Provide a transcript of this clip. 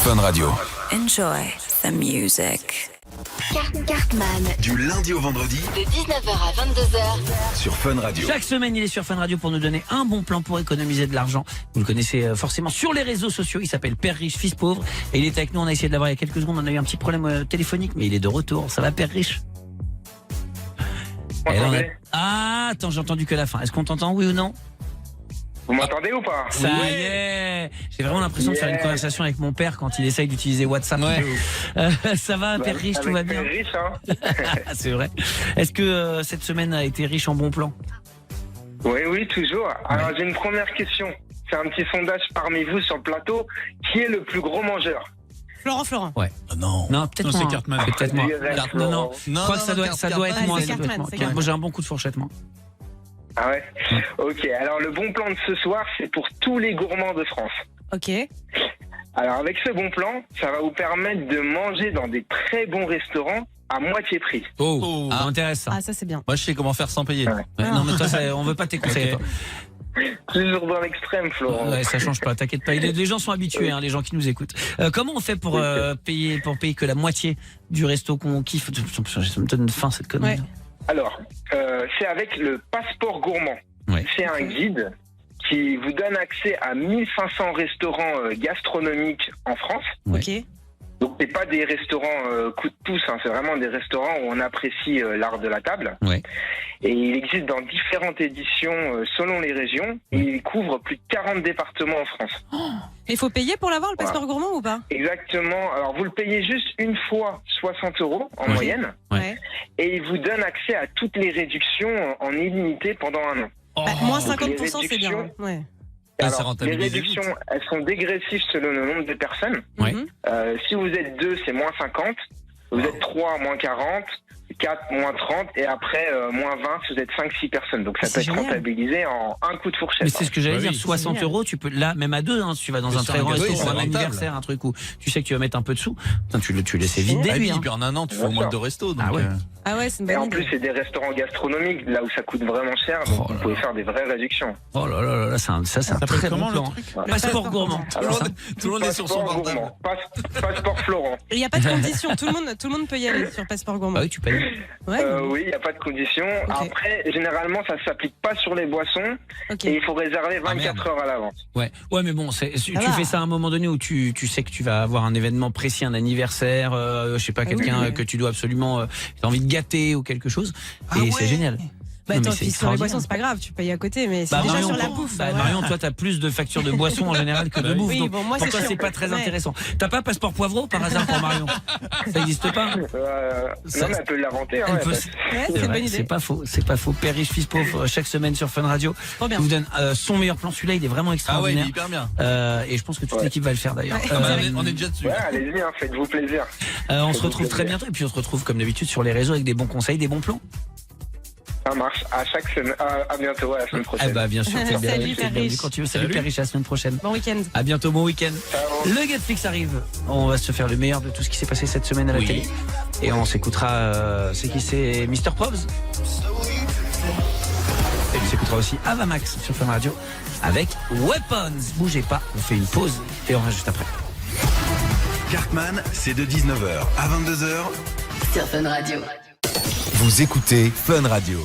Fun Radio. Enjoy the music. Cartman. Du lundi au vendredi De 19h à 22h. sur Fun Radio. Chaque semaine, il est sur Fun Radio pour nous donner un bon plan pour économiser de l'argent. Vous le connaissez forcément sur les réseaux sociaux. Il s'appelle Père Riche, Fils Pauvre. Et il est avec nous. On a essayé de l'avoir il y a quelques secondes. On a eu un petit problème téléphonique, mais il est de retour. Ça va, Père Riche? Et là, Ah, attends, j'ai entendu que la fin. Est-ce qu'on t'entend, oui ou non? Vous m'entendez ou pas? Ça y est. J'ai vraiment l'impression de faire une conversation avec mon père quand il essaye d'utiliser WhatsApp. Ça va, Père Riche, tout va bien? Père Riche, hein. C'est vrai. Est-ce que cette semaine a été riche en bons plans? Oui, toujours. Alors, j'ai une première question. C'est un petit sondage parmi vous sur le plateau. Qui est le plus gros mangeur? Florent. Ouais. Non. Non, peut-être Non, moi. c'est hein. Cartman. C'est peut-être moi. Non. Je crois que ça doit être moi. c'est ça doit être Cartman, moi. c'est Cartman. Moi, j'ai un bon coup de fourchette, moi. Ah ouais? Ok, alors le bon plan de ce soir, c'est pour tous les gourmands de France. Ok. Alors, avec ce bon plan, ça va vous permettre de manger dans des très bons restaurants à moitié prix. Oh, ça m'intéresse ça. Ah, ça c'est bien. Moi, je sais comment faire sans payer. Ouais. Ouais, non, mais toi, on veut pas tes conseils. Ok. Toi. Toujours dans l'extrême, Florent. Ouais, ça change pas, t'inquiète pas. Les gens sont habitués, hein, les gens qui nous écoutent. Comment on fait pour payer que la moitié du resto qu'on kiffe? Ça me donne faim cette connerie. Ouais. Alors, c'est avec le passeport gourmand. Ouais. C'est un guide qui vous donne accès à 1500 restaurants gastronomiques en France. Ouais. Ok. Donc, c'est pas des restaurants coup de pouce, hein, c'est vraiment des restaurants où on apprécie l'art de la table. Ouais. Et il existe dans différentes éditions selon les régions. Et il couvre plus de 40 départements en France. Il faut payer pour l'avoir, le passeport gourmand ou pas? Exactement. Alors, vous le payez juste une fois 60 € en Ouais. moyenne. Ouais. Et il vous donne accès à toutes les réductions en illimité pendant un an. Bah, moins donc les 50%, c'est bien. réductions- Ouais. Ah, Alors, c'est les rentabilisé réductions, vite. elles sont dégressives selon le nombre de personnes. Ouais. Mhm. Si vous êtes 2, c'est moins 50. Vous êtes 3, moins 40. 4, moins 30. Et après, moins 20 si vous êtes 5-6 personnes. Donc ça C'est peut être génial. rentabilisé en un coup de fourchette. Mais c'est ce que j'allais Bah dire, oui, 60 c'est €, tu peux, là, même à deux, hein, si tu vas dans Mais un sur très un grand gâteau, resto c'est pour un rentable. anniversaire, un truc où tu sais que tu vas mettre un peu de sous, putain, tu laisses vite Ah lui. oui, Hein. puis en un an, tu fais au Bien moins sûr. deux restos. Donc, Ah ouais. Ah ouais, c'est une Et bonne en idée. plus, c'est des restaurants gastronomiques, là où ça coûte vraiment cher. Donc Oh là vous pouvez faire des vraies réductions. Oh là là là, c'est un s'appelle très bon comment, le plan. truc Le Passeport gourmand. Alors, Tout le monde est sur son Passeport portable. gourmand. Passeport Florent. Il n'y a pas de condition, tout le monde peut y aller sur passeport gourmand. Ah oui, tu payes. Ouais. Oui, il n'y a pas de condition. Ok. Après, généralement, ça ne s'applique pas sur les boissons. Ok. Et il faut réserver 24 merde. heures à l'avance. Ouais, mais bon, tu va. fais ça à un moment donné où tu sais que tu vas avoir un événement précis, un anniversaire, je sais pas, quelqu'un oui. que tu dois absolument, t'as envie de gâter ou quelque chose, et c'est génial. Bah Non, mais attends, c'est puis sur les extraordinaire. boissons, c'est pas grave, tu payes à côté, mais c'est Bah, déjà Marion, sur la pour- bouffe. bah, voilà. Marion, toi, t'as plus de factures de boissons en général que de bouffe. Oui, donc bon, moi, pour c'est toi, sûr. c'est pas très Ouais. intéressant. T'as pas passeport poivreau par hasard pour Marion? Ça n'existe pas? Ça- Non, mais elle peut l'inventer. Hein, Elle y a peut- pas de- Ouais, C'est c'est une vrai, bonne idée. c'est pas faux. Père riche, fils pauvre, chaque semaine sur Fun Radio. Trop bien. Je vous donne son meilleur plan. Celui-là, il est vraiment Ah ouais, il extraordinaire. est hyper bien. Et je pense que toute Ouais. l'équipe va le faire d'ailleurs. Ouais. Ah bah, on est déjà dessus. Ouais, allez-y, hein, faites-vous plaisir. On se retrouve très bientôt et puis on se retrouve comme d'habitude sur les réseaux avec des bons conseils, des bons plans. Ça marche. À chaque semaine. À bientôt, à la semaine Eh prochaine. bah bien sûr, t'es bien, Salut, t'es Père bienvenu Riche. quand tu veux. Salut, Salut. Père Riche, à la semaine prochaine. Bon week-end. À bientôt, bon week-end. Ciao. Le Netflix arrive. On va se faire le meilleur de tout ce qui s'est passé cette semaine à la Oui. télé. Et on s'écoutera. C'est qui? C'est Mr. Probs. Et on s'écoutera aussi Avamax sur Fun Radio avec Weapons. Bougez pas, on fait une pause et on revient juste après. Cartman, c'est de 19h à 22h. Sur Fun Radio. Vous écoutez Fun Radio.